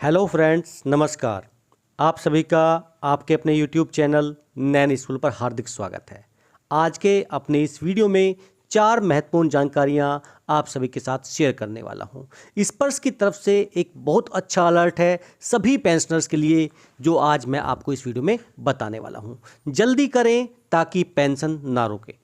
Hello friends, नमस्कार। आप सभी का आपके अपने यूट्यूब चैनल नैन स्कूल पर हार्दिक स्वागत है। आज के अपने इस वीडियो में 4 महत्वपूर्ण जानकारियां आप सभी के साथ शेयर करने वाला हूं। स्पर्श की तरफ से एक बहुत अच्छा अलर्ट है सभी पेंशनर्स के लिए, जो आज मैं आपको इस वीडियो में बताने वाला हूं। जल्दी करें ताकि पेंशन ना रुके।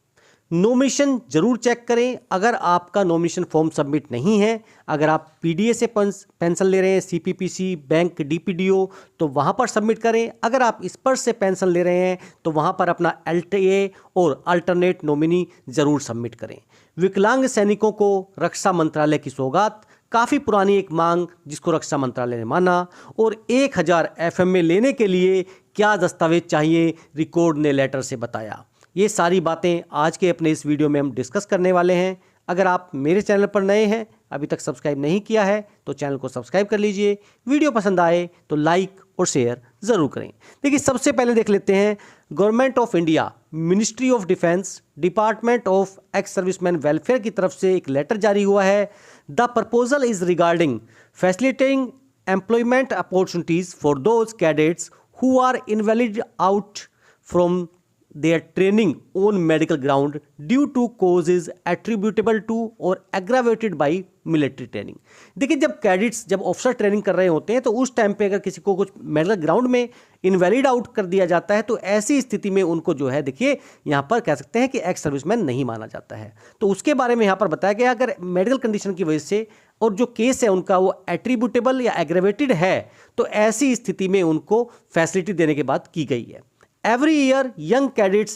नॉमिनेशन जरूर चेक करें। अगर आपका नॉमिनेशन फॉर्म सबमिट नहीं है, अगर आप पीडीए से पेंशन ले रहे हैं, सीपीपीसी, बैंक, डीपीडीओ, तो वहां पर सबमिट करें। अगर आप स्पर्श से पेंशन ले रहे हैं तो वहां पर अपना एलटीए और अल्टरनेट नॉमिनी जरूर सबमिट करें। विकलांग सैनिकों को रक्षा मंत्रालय की सौगात, काफ़ी पुरानी एक मांग जिसको रक्षा मंत्रालय ने माना। और 1000 एफएमए लेने के लिए क्या दस्तावेज चाहिए, रिकॉर्ड ने लेटर से बताया। ये सारी बातें आज के अपने इस वीडियो में हम डिस्कस करने वाले हैं। अगर आप मेरे चैनल पर नए हैं, अभी तक सब्सक्राइब नहीं किया है, तो चैनल को सब्सक्राइब कर लीजिए। वीडियो पसंद आए तो लाइक और शेयर ज़रूर करें। देखिए, सबसे पहले देख लेते हैं government of India, ministry of defence, department of ex serviceman welfare की तरफ से एक लेटर जारी हुआ है। The proposal is regarding facilitating employment opportunities for those cadets who are invalid out from their training on medical ground due to causes attributable to or aggravated by military training। देखिए, जब cadets जब officer training कर रहे होते हैं तो उस time पे अगर किसी को कुछ मेडिकल ग्राउंड में इनवैलिड आउट कर दिया जाता है तो ऐसी स्थिति में उनको जो है, देखिए यहाँ पर कह सकते हैं कि एक्स सर्विसमैन नहीं माना जाता है। तो उसके बारे में यहाँ पर बताया गया, अगर मेडिकल कंडीशन की वजह से और जो केस है उनका वो एट्रीब्यूटेबल या एग्रेवेटेड है तो ऐसी स्थिति में उनको फैसिलिटी देने की बात की गई है। Every year, young cadets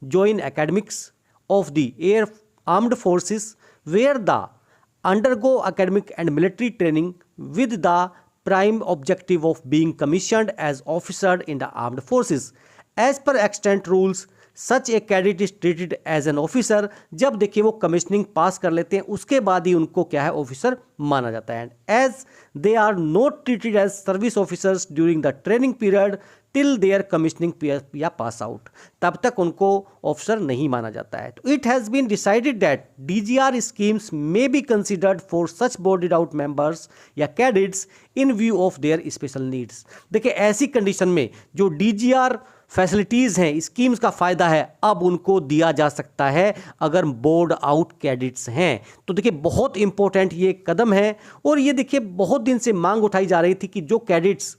join academics of the Air Armed Forces, where they undergo academic and military training with the prime objective of being commissioned as officer in the armed forces. As per extant rules, such a cadet is treated as an officer. जब देखिए वो commissioning पास कर लेते हैं उसके बाद ही उनको क्या है, ऑफिसर माना जाता है। As they are not treated as service officers during the training period till their commissioning या पास आउट, तब तक उनको ऑफिसर नहीं माना जाता है। तो it has been decided that DGR schemes may be considered for such boarded out members या cadets in view of their special needs. देखिए, ऐसी कंडीशन में जो डीजीआर फैसिलिटीज़ हैं, स्कीम्स का फ़ायदा है, अब उनको दिया जा सकता है अगर बोर्ड आउट कैडेट्स हैं। तो देखिए, बहुत इंपॉर्टेंट ये कदम है। और ये देखिए, बहुत दिन से मांग उठाई जा रही थी कि जो कैडेट्स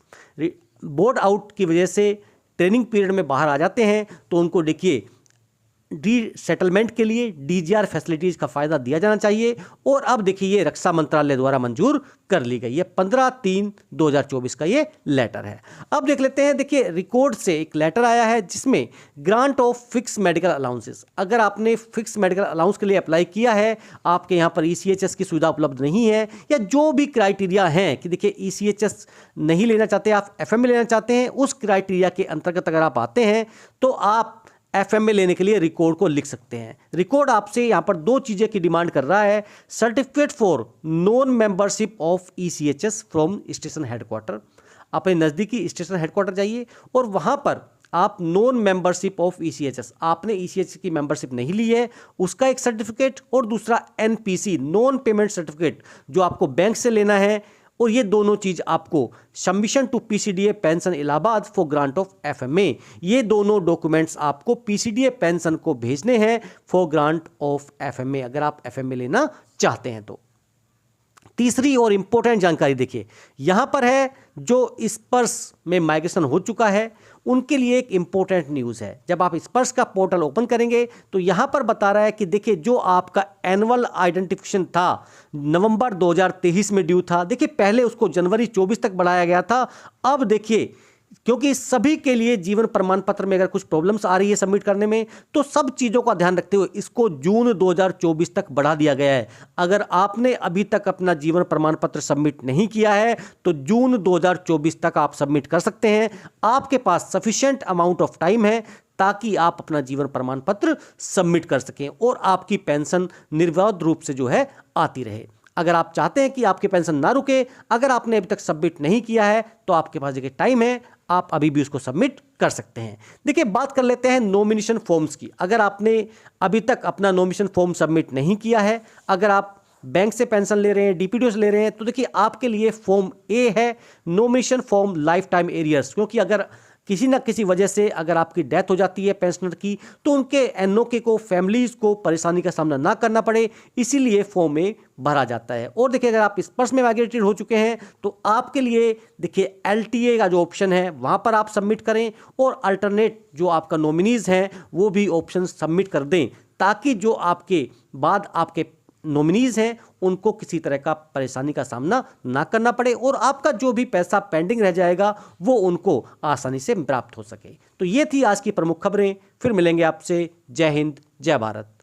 बोर्ड आउट की वजह से ट्रेनिंग पीरियड में बाहर आ जाते हैं तो उनको देखिए रीसेटलमेंट के लिए डीजीआर फैसिलिटीज़ का फ़ायदा दिया जाना चाहिए। और अब देखिए, ये रक्षा मंत्रालय द्वारा मंजूर कर ली गई है। 15/3/2024 का ये लेटर है। अब देख लेते हैं, देखिए रिकॉर्ड से एक लेटर आया है जिसमें grant of fix medical allowances, अगर आपने फिक्स मेडिकल अलाउंस के लिए अप्लाई किया है, आपके यहाँ पर ईसीएचएस की सुविधा उपलब्ध नहीं है, या जो भी क्राइटेरिया हैं कि देखिए ईसीएचएस नहीं लेना चाहते, आप एफएमए लेना चाहते हैं, उस क्राइटेरिया के अंतर्गत अगर आप आते हैं तो आप एफएमए लेने के लिए रिकॉर्ड को लिख सकते हैं। रिकॉर्ड आपसे यहाँ पर 2 चीज़ें की डिमांड कर रहा है। Certificate for non membership of ECHS from station headquarter. अपने नज़दीकी स्टेशन हेडक्वार्टर जाइए और वहाँ पर आप नॉन मेंबरशिप ऑफ ईसीएचएस, आपने ईसीएचएस की मेंबरशिप नहीं ली है, उसका एक सर्टिफिकेट, और दूसरा एनपीसी, नॉन पेमेंट सर्टिफिकेट, जो आपको बैंक से लेना है। और ये दोनों चीज़ आपको submission to PCDA pension Allahabad for grant of FMA, ये दोनों डॉक्यूमेंट्स आपको पीसीडीए पेंशन को भेजने हैं फॉर ग्रांट ऑफ एफएमए, अगर आप एफएमए लेना चाहते हैं तो। तीसरी और इंपॉर्टेंट जानकारी देखिए, यहाँ पर है जो स्पर्श में माइग्रेशन हो चुका है उनके लिए एक इंपॉर्टेंट न्यूज़ है। जब आप स्पर्श का पोर्टल ओपन करेंगे तो यहाँ पर बता रहा है कि देखिए, जो आपका एनुअल आइडेंटिफिकेशन था नवंबर 2023 में ड्यू था, देखिए पहले उसको जनवरी 24 तक बढ़ाया गया था। अब देखिए, क्योंकि सभी के लिए जीवन प्रमाण पत्र में अगर कुछ प्रॉब्लम्स आ रही है सबमिट करने में, तो सब चीज़ों का ध्यान रखते हुए इसको जून 2024 तक बढ़ा दिया गया है। अगर आपने अभी तक अपना जीवन प्रमाण पत्र सबमिट नहीं किया है तो जून 2024 तक आप सबमिट कर सकते हैं। आपके पास सफिशिएंट अमाउंट ऑफ टाइम है ताकि आप अपना जीवन प्रमाण पत्र सबमिट कर सकें और आपकी पेंशन निर्बाध रूप से जो है आती रहे। अगर आप चाहते हैं कि आपकी पेंशन ना रुके, अगर आपने अभी तक सबमिट नहीं किया है तो आपके पास देखिए टाइम है, आप अभी भी उसको सबमिट कर सकते हैं। देखिए, बात कर लेते हैं नॉमिनेशन फॉर्म्स की। अगर आपने अभी तक अपना नॉमिनेशन फॉर्म सबमिट नहीं किया है, अगर आप बैंक से पेंशन ले रहे हैं, डीपीडीओ से ले रहे हैं, तो देखिए आपके लिए फॉर्म ए है, nomination form life time arrears. क्योंकि अगर किसी ना किसी वजह से अगर आपकी डेथ हो जाती है पेंशनर की, तो उनके एनओके को, फैमिलीज को परेशानी का सामना ना करना पड़े, इसीलिए फॉर्म ए भरा जाता है। और देखिए अगर आप स्पर्श में माइग्रेटेड हो चुके हैं तो आपके लिए देखिए एलटीए का जो ऑप्शन है वहां पर आप सबमिट करें, और अल्टरनेट जो आपका नॉमिनीज हैं वो भी ऑप्शन सबमिट कर दें, ताकि जो आपके बाद आपके नॉमिनीज हैं उनको किसी तरह का परेशानी का सामना ना करना पड़े, और आपका जो भी पैसा पेंडिंग रह जाएगा वो उनको आसानी से प्राप्त हो सके। तो ये थी आज की प्रमुख खबरें। फिर मिलेंगे आपसे। जय हिंद, जय भारत।